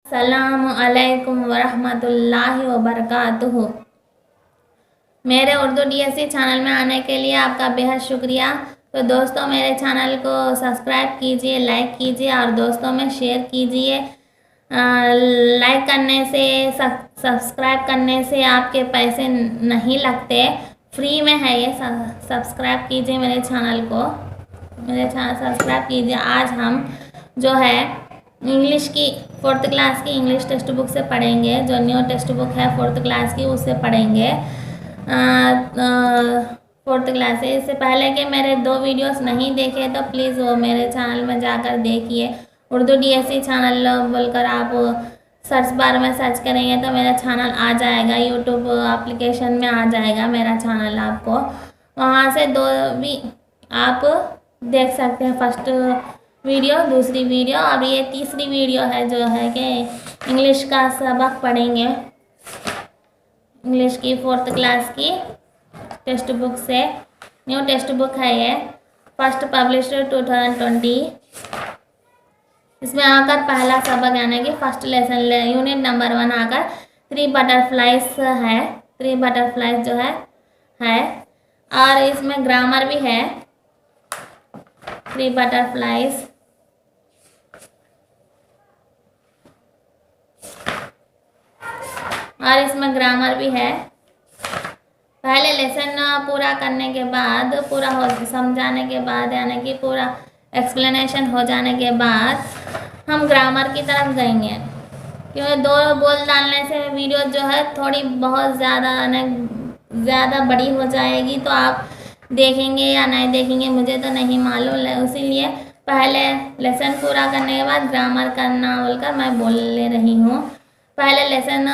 अस्सलामु अलैकुम वरहमतुल्लाहि वबरकातुहू। मेरे उर्दू डीएससी चैनल में आने के लिए आपका बेहद शुक्रिया। तो दोस्तों, मेरे चैनल को सब्सक्राइब कीजिए, लाइक कीजिए और दोस्तों में शेयर कीजिए। लाइक करने से, सब्सक्राइब करने से आपके पैसे नहीं लगते, फ्री में है ये। सब्सक्राइब कीजिए मेरे चैनल को, मेरे चैनल सब्सक्राइब कीजिए। आज हम जो है इंग्लिश की 4th क्लास की इंग्लिश टेक्स्ट बुक से पढ़ेंगे। जो न्यू टेक्स्ट बुक है 4th क्लास की, उससे पढ़ेंगे। 4th क्लास से इससे पहले कि मेरे 2 वीडियोस नहीं देखे तो प्लीज़ वो मेरे चैनल में जाकर देखिए। उर्दू डीएससी चैनल बोलकर आप सर्च बार में सर्च करेंगे तो मेरा चैनल आ जाएगा, यूट्यूब एप्लीकेशन में आ जाएगा मेरा चैनल। आपको वहाँ से 2 भी आप देख सकते हैं, फर्स्ट वीडियो, दूसरी वीडियो और ये तीसरी वीडियो है जो है कि इंग्लिश का सबक पढ़ेंगे। इंग्लिश की 4th क्लास की टेक्स्ट बुक से, न्यू टेक्स्ट बुक है ये, फर्स्ट पब्लिश्ड 2020। इसमें आकर पहला सबक यानी कि फर्स्ट लेसन यूनिट नंबर 1 आकर 3 बटरफ्लाइज है। 3 बटरफ्लाइज जो है और इसमें ग्रामर भी है। 3 बटरफ्लाइज और इसमें ग्रामर भी है। पहले लेसन पूरा करने के बाद, पूरा हो समझाने के बाद यानी कि पूरा एक्सप्लेनेशन हो जाने के बाद हम ग्रामर की तरफ जाएंगे, क्योंकि 2 बोल डालने से वीडियो जो है थोड़ी बहुत ज़्यादा बड़ी हो जाएगी। तो आप देखेंगे या नहीं देखेंगे मुझे तो नहीं मालूम है, इसीलिए पहले लेसन पूरा करने के बाद ग्रामर करना बोलकर मैं बोल ले रही हूँ। पहले लेसन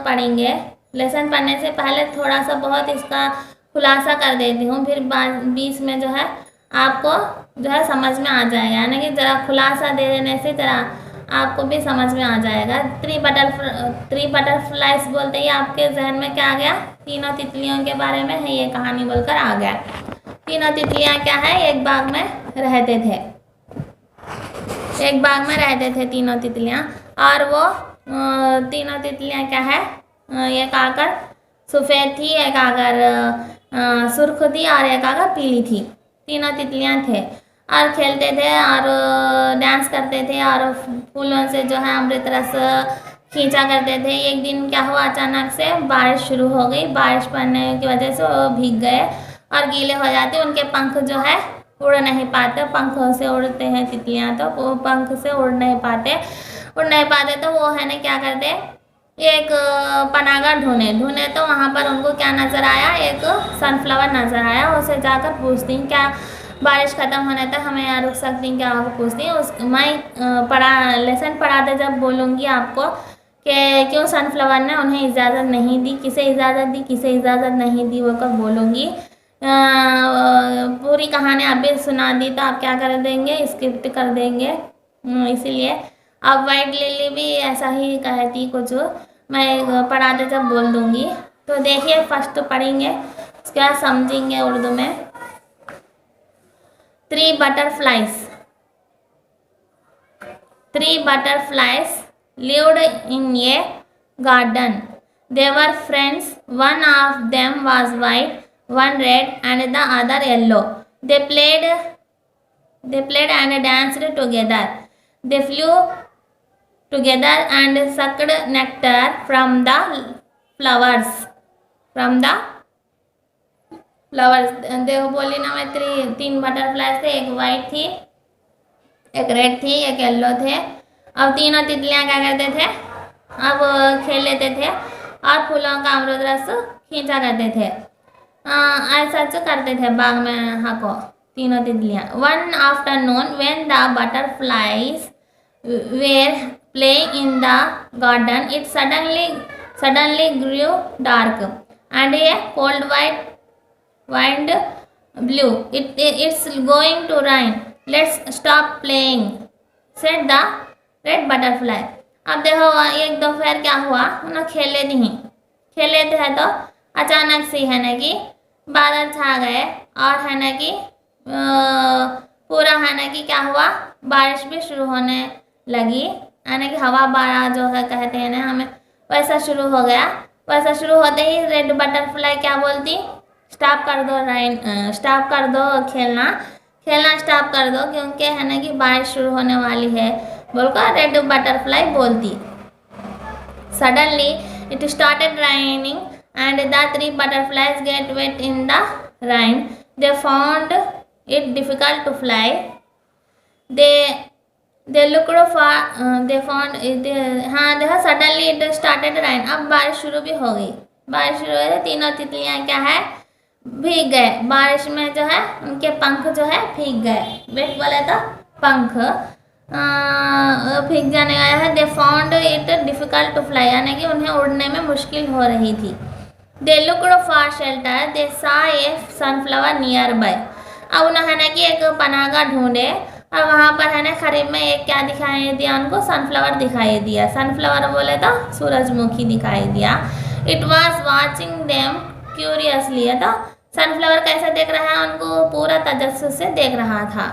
पढ़ेंगे। लेसन पढ़ने से पहले थोड़ा सा बहुत इसका खुलासा कर देती हूँ, फिर बीच में जो है आपको जो है समझ में आ जाएगा, यानी कि ज़रा खुलासा दे देने से ज़रा आपको भी समझ में आ जाएगा। 3 बटरफ्लाइज बोलते ही आपके जहन में क्या आ गया? तीनों तितलियों के बारे में है ये कहानी बोलकर आ गया। तीनों तितलियाँ क्या है, एक बाग में रहते थे। एक बाग में रहते थे तीनों तितलियाँ, और वो तीनों तितलियाँ क्या है, एक आकर सफ़ेद थी, एक आकर सुर्ख थी और एक आकर पीली थी। तीनों तितलियाँ थे और खेलते थे और डांस करते थे और फूलों से जो है अमृत रस खींचा करते थे। एक दिन क्या हुआ, अचानक से बारिश शुरू हो गई। बारिश पड़ने की वजह से वो भीग गए और गीले हो जाते। उनके पंख जो है उड़ नहीं पाते, पंखों से उड़ते हैं तितलियाँ, तो वो पंख से उड़ नहीं पाते तो वो है ना क्या करते, एक पनागा ढूंढे तो वहाँ पर उनको क्या नज़र आया, एक सनफ्लावर नज़र आया। उसे जाकर पूछती क्या बारिश ख़त्म होने तक हमें यहाँ रुक सकती हैं क्या, वो पूछती। मैं लेसन पढ़ाते जब बोलूँगी आपको कि क्यों सनफ्लावर ने उन्हें इजाज़त नहीं दी, किसे इजाज़त दी, किसे इजाज़त नहीं दी, वो कब बोलूँगी। पूरी कहानी आप भी सुना दी तो आप क्या कर देंगे, स्किप कर देंगे। इसीलिए अब वाइट लिली भी ऐसा ही कहती कुछ, मैं पढ़ाते जब बोल दूँगी। तो देखिए, फर्स्ट पढ़ेंगे, उसके बाद समझेंगे उर्दू में। 3 butterflies. 3 butterflies lived in a garden. They were friends. One of them was white, one red, and the other yellow. They played and danced together. They flew together and sucked nectar from the flowers. देखो बोली ना मैं, 3 butterfly थे, एक white थी, एक red थी, एक येलो थे। अब तीनों तितलियाँ क्या करते थे, अब खेल लेते थे और फूलों का अमृत रस खींचा करते थे। ऐसा करते थे बाग में हाको तीनों तितलियाँ। One afternoon when the butterflies were playing in the garden, it suddenly grew dark and a cold white wind blew. It's going to rain. Let's stop playing, said the red butterfly. अब देखो एक दोपहर क्या हुआ, उन्हें खेले थे तो अचानक से है ना कि बादल छा गए और है ना कि पूरा है ना कि क्या हुआ, बारिश भी शुरू होने लगी यानी कि हवा बारा जो है कहते हैं ना हमें, वैसा शुरू हो गया। वैसा शुरू होते ही रेड बटरफ्लाई क्या बोलती, स्टॉप कर दो राइन, स्टॉप कर दो खेलना, खेलना स्टॉप कर दो क्योंकि है ना कि बारिश शुरू होने वाली है बोलकर रेड बटरफ्लाई बोलती। Suddenly it started raining and the three butterflies get wet in the rain. They found it difficult to fly. They looked for they found it, हाँ देखा suddenly it started rain। अब बारिश शुरू भी हो गई। बारिश शुरू हुई, तीनों तितलियाँ क्या है, भीग गए बारिश में, जो है उनके पंख जो है भीग गए। वेट बोले तो पंख भीग जाने आया है। They found it difficult to fly, यानी कि उन्हें उड़ने में मुश्किल हो रही थी। They looked for shelter, they saw a sunflower near by. अब उन्होंने है ना कि एक पनाहगाह ढूंढे और वहाँ पर है ना करीब में एक क्या दिखाई दिया उनको, सनफ्लावर दिखाई दिया। सनफ्लावर बोले तो सूरजमुखी दिखाई दिया। It was watching them curiously, तो सनफ्लावर कैसे देख रहा है उनको, पूरा तजस्सुस से देख रहा था।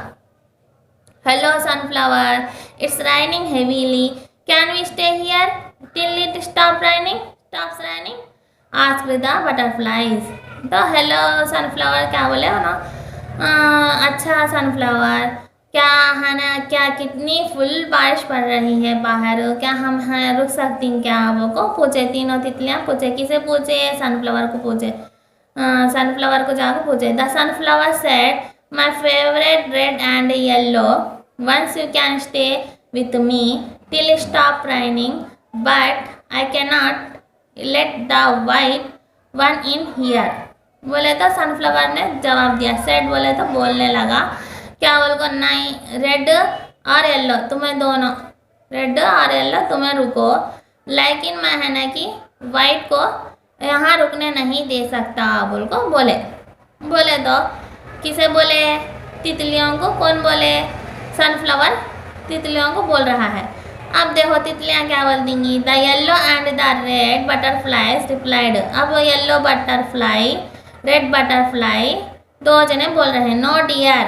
Hello sunflower, it's raining heavily, can we stay here till it stops raining, asked the butterflies. तो हेलो सनफ्लावर क्या बोले हो ना, अच्छा सनफ्लावर क्या है ना, क्या कितनी फुल बारिश पड़ रही है बाहर, क्या हम हैं रुक सकती हैं क्या, वो को पूछे। तीनों तितलियाँ पूछे, किसे पूछे, सनफ्लावर को पूछे। सनफ्लावर को जाकर पूछे। The sunflower said my favourite red and yellow, once you can stay with me till stop raining, but I cannot let the white one in here. बोले तो सनफ्लावर ने जवाब दिया। सेड बोले तो बोलने लगा, क्या बोल को, नहीं रेड और येलो तुम्हें दोनों, रेड और येलो तुम्हें रुको, लेकिन मैं है ना कि वाइट को यहाँ रुकने नहीं दे सकता बोल को बोले। बोले तो किसे बोले, तितलियों को। कौन बोले, सनफ्लावर तितलियों को बोल रहा है। अब देखो तितलियाँ क्या बोल देंगी, the yellow and the red butterflies replied. अब येलो बटरफ्लाई रेड बटरफ्लाई दो जने बोल रहे हैं, नो डियर,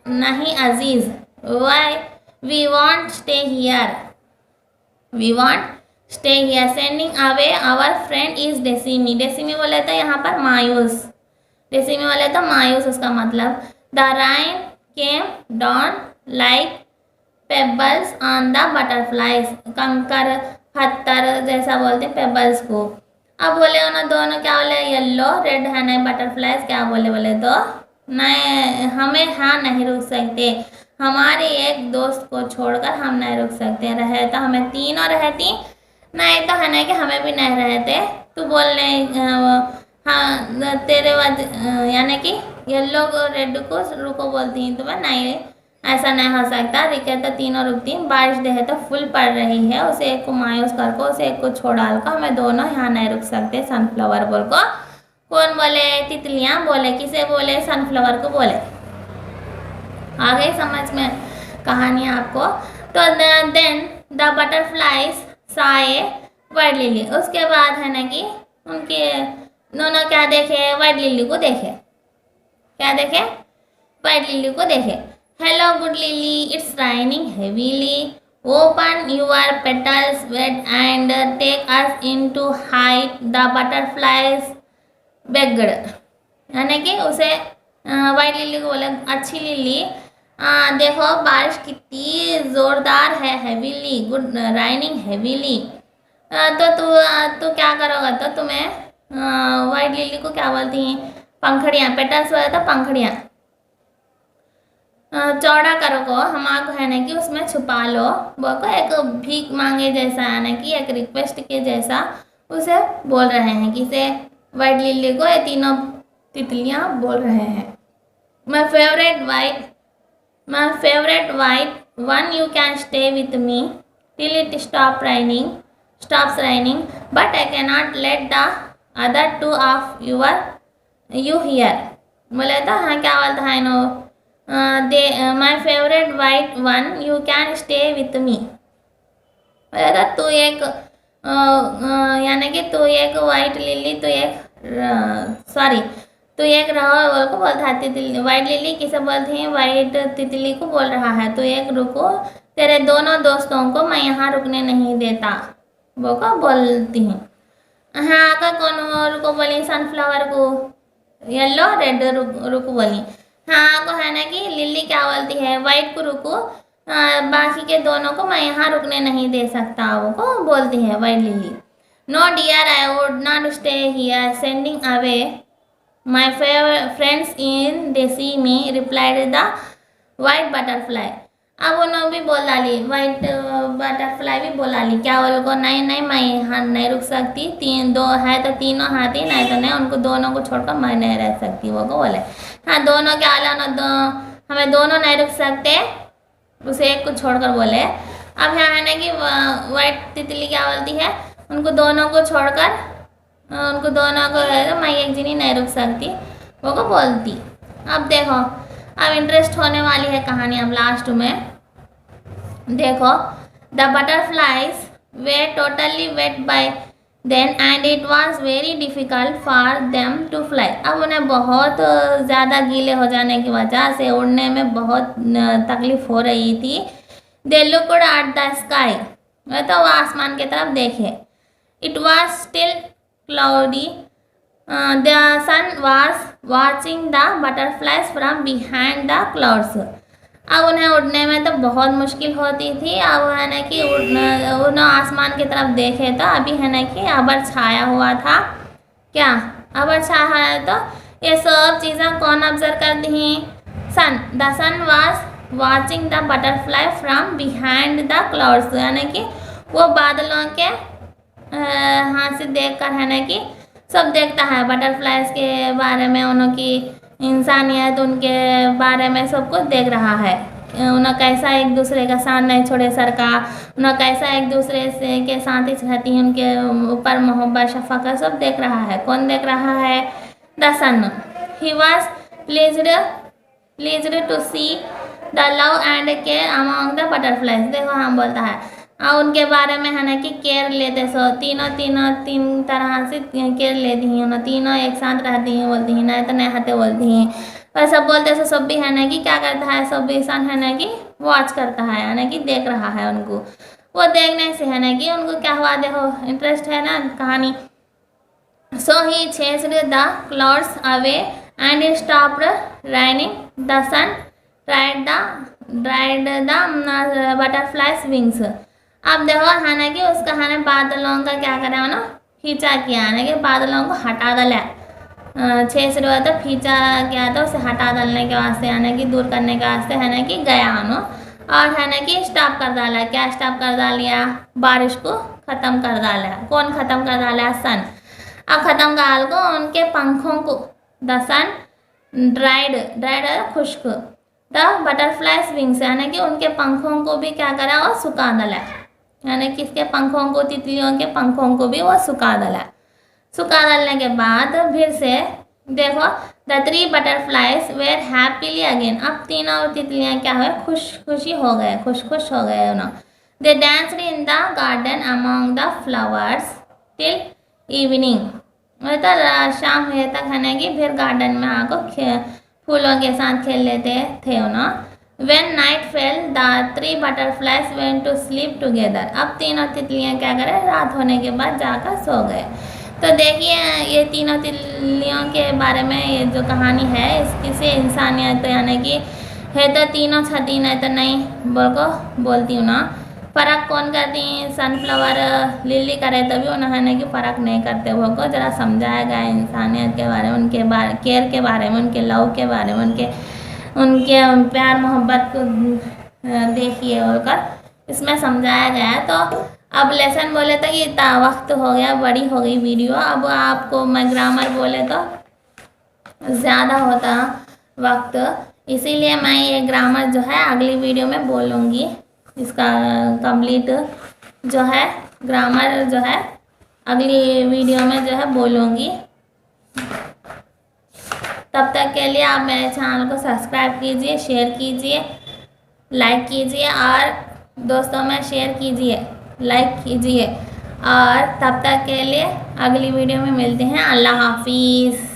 नहीं अजीज, why we won't stay here, we won't stay here, sending away our friend is डेसिमी। डेसिमी बोले तो यहाँ पर मायूस, डेसिमी बोले तो मायूस उसका मतलब। The rain came down like pebbles on the butterflies, कंकर पत्थर जैसा बोलते हैं पेबल्स को। अब बोले उन्होंने दोनों क्या बोले, येलो रेड है नहीं बटरफ्लाइज क्या बोले, बोले तो नहीं, हमें हाँ नहीं रुक सकते, हमारे एक दोस्त को छोड़कर हम नहीं रुक सकते, रहे तो हमें तीनों रहती, नहीं तो है ना कि हमें भी नहीं रहते। तू बोलने हाँ तेरे वजह, यानी कि येलो को रेड को रुको बोलती हैं तुम्हें, नहीं ऐसा नहीं हो सकता, रिके तो तीनों रुकती। बारिश देखे तो फुल पड़ रही है, उसे एक को मायूस कर को, उसे एक को छोड़ डाल को, हमें दोनों यहाँ नहीं रुक सकते, सनफ्लावर बोल को। कौन बोले, तितलियाँ बोले। किसे बोले, सनफ्लावर को बोले। आ गई समझ में कहानी आपको। तो देन द बटरफ्लाइज साए वाइट लिली, उसके बाद है ना कि उनके दोनों क्या देखे, वाइट लिली को देखे। क्या देखे, वाइट लिली को देखे। Hello good lily, it's raining heavily, open your petals wet and take us into height, the butterflies begged. यानी कि उसे वाइट लिली को बोले, अच्छी लिली देखो बारिश कितनी ज़ोरदार है, हेवीली, गुड राइनिंग हेवीली। तो तू क्या करोगा, तो तुम्हें वाइट लिली को क्या बोलती हैं, पंखड़ियाँ, पेटल्स बोले तो पंखड़ियाँ, चौड़ा करो को, हम आपको है ना कि उसमें छुपा लो, वो को एक भीख मांगे जैसा है ना कि एक रिक्वेस्ट के जैसा उसे बोल रहे हैं। किसे, वाइट लिली को, ये तीनों तितलियाँ बोल रहे हैं। माई favourite white one, you can stay with me till it stops raining, but I cannot let the other two of you here। बोले तो हाँ क्या बोलता है no, my favourite white one, you can stay with me. बोले तो तू एक यानी कि तू एक वाइट लिली, तू एक सॉरी तू एक रहो बोल को बोलता है। तितली वाइट लिली किसे बोलते हैं, वाइट तितली को बोल रहा है, तो एक रुको तेरे दोनों दोस्तों को मैं यहाँ रुकने नहीं देता, वो को बोलती हूँ। हाँ का कौन रुको बोली, सनफ्लावर को येलो रेड रुको बोली। हाँ को है ना कि लिली क्या बोलती है, वाइट को रुको, बाकी के दोनों को मैं यहाँ रुकने नहीं दे सकता, वो को बोलती है white lily. No dear I would not stay here, sending away my friends in they see me, replied the white butterfly. अब उन्होंने भी बोल डाली, वाइट बटरफ्लाई भी बोल डाली क्या बोल को, नहीं नहीं मैं यहाँ नहीं रुक सकती, तीन दो है तो तीनों हाथी, नहीं तो नहीं, उनको दोनों को छोड़कर मैं नहीं रह सकती, वो को बोले। हाँ दोनों क्या आला दो, हमें दोनों नहीं रुक सकते, उसे एक को छोड़कर बोले। अब यहाँ है ना कि वाइट तितली क्या बोलती है, उनको दोनों को छोड़कर, उनको दोनों को मैं एक जनी नहीं रुक सकती, वो को बोलती। अब देखो अब इंटरेस्ट होने वाली है कहानी। अब लास्ट में देखो, the butterflies were totally wet by then and it was very difficult for them to fly. अब उन्हें बहुत ज़्यादा गीले हो जाने की वजह से उड़ने में बहुत तकलीफ हो रही थी। They looked at the sky, तो वह आसमान की तरफ देखे। It was still cloudy, the sun was watching the butterflies from behind the clouds। अब उन्हें उड़ने में तो बहुत मुश्किल होती थी। अब है ना कि उन्हें आसमान की तरफ देखे तो अभी है ना कि अबर छाया हुआ था। क्या अबर छाया है, तो ये सब चीज़ें कौन ऑब्जर्व करती हैं, sun. The sun was watching the butterfly from behind the clouds, यानी कि वो बादलों के हाथ से देख कर है ना कि सब देखता है, बटरफ्लाइज के बारे में, उनकी इंसानियत, उनके बारे में सब कुछ देख रहा है। उन्हें कैसा एक दूसरे का साथ नहीं छोड़े सरका, उन्हें कैसा एक दूसरे से के साथ ही रहती है, उनके ऊपर मोहब्बत शफकत सब देख रहा है। कौन देख रहा है, the sun. He was pleased to see the love and care among the butterflies. देखो हम बोलता है और उनके बारे में है ना कि केयर लेते, सो तीन तरह से केयर लेती हैं, उन्हें तीनों एक साथ रहती हैं, बोलती हैं नहीं तो नहीं हते बोलती हैं। वैसा बोलते सो सब भी है ना कि क्या करता है, सब भी इंसान है ना कि वॉच करता है, यानी कि देख रहा है उनको। वो देखने से है ना कि उनको क्या हुआ, देखो इंटरेस्ट है ना कहानी। So he chased the clouds away and stopped raining, the sun dried the butterflies wings. अब देखो है ना कि उसका है ना बादलों का क्या करा ना, खींचा किया है ना कि बादलों को हटा डाला, 6 से तो खींचा किया था, उसे हटा डालने के वास्ते यानी कि दूर करने के वास्ते है ना कि गया उन्हों, और है ना कि स्टॉप कर डाला। क्या स्टॉप कर डालिया, बारिश को ख़त्म कर डाला। कौन ख़त्म कर डाला, सन। अब ख़त्म कर को उनके पंखों को, द सन ड्राइड खुश्क, द बटरफ्लाइज विंग्स, यानी कि उनके पंखों को भी क्या करा, और सुखा डाला, यानी कि इसके पंखों को, तितलियों के पंखों को भी वो सुखा डाला। सुखा डालने के बाद फिर से देखो, the 3 butterflies were happily again. अब तीनों तितलियाँ क्या हुए, खुश हो गए, खुश हो गए उन्होंने। They danced in the garden among the flowers till evening, मतलब शाम हुए तक है ना कि फिर गार्डन में आकर फूलों के साथ खेल लेते थे उन्होंने। When night fell, the 3 butterflies went to sleep together। अब तीनों तितलियाँ क्या करें, रात होने के बाद जाकर सो गए। तो देखिए ये तीनों तितलियों के बारे में ये जो कहानी है, इसकी से इंसानियत यानी कि है तो तीनों छती नहीं तो नहीं बोल को बोलती हूँ ना। फ़र्क कौन करती हैं, सनफ्लावर लिली करे तो भी उन्होंने कि फ़र्क नहीं करते, वो को ज़रा समझाया गया इंसानियत के बारे में, उनके केयर के बारे में, उनके लव के बारे में, उनके प्यार मोहब्बत को देखिए और कर इसमें समझाया गया है। तो अब लेसन बोले तो ये वक्त हो गया, बड़ी हो गई वीडियो। अब आपको मैं ग्रामर बोले तो ज़्यादा होता वक्त, इसीलिए मैं ये ग्रामर जो है अगली वीडियो में बोलूँगी। इसका कंप्लीट जो है ग्रामर जो है अगली वीडियो में जो है बोलूँगी। तब तक के लिए आप मेरे चैनल को सब्सक्राइब कीजिए, शेयर कीजिए, लाइक कीजिए और दोस्तों में शेयर कीजिए, लाइक कीजिए। और तब तक के लिए अगली वीडियो में मिलते हैं। अल्लाह हाफिज़।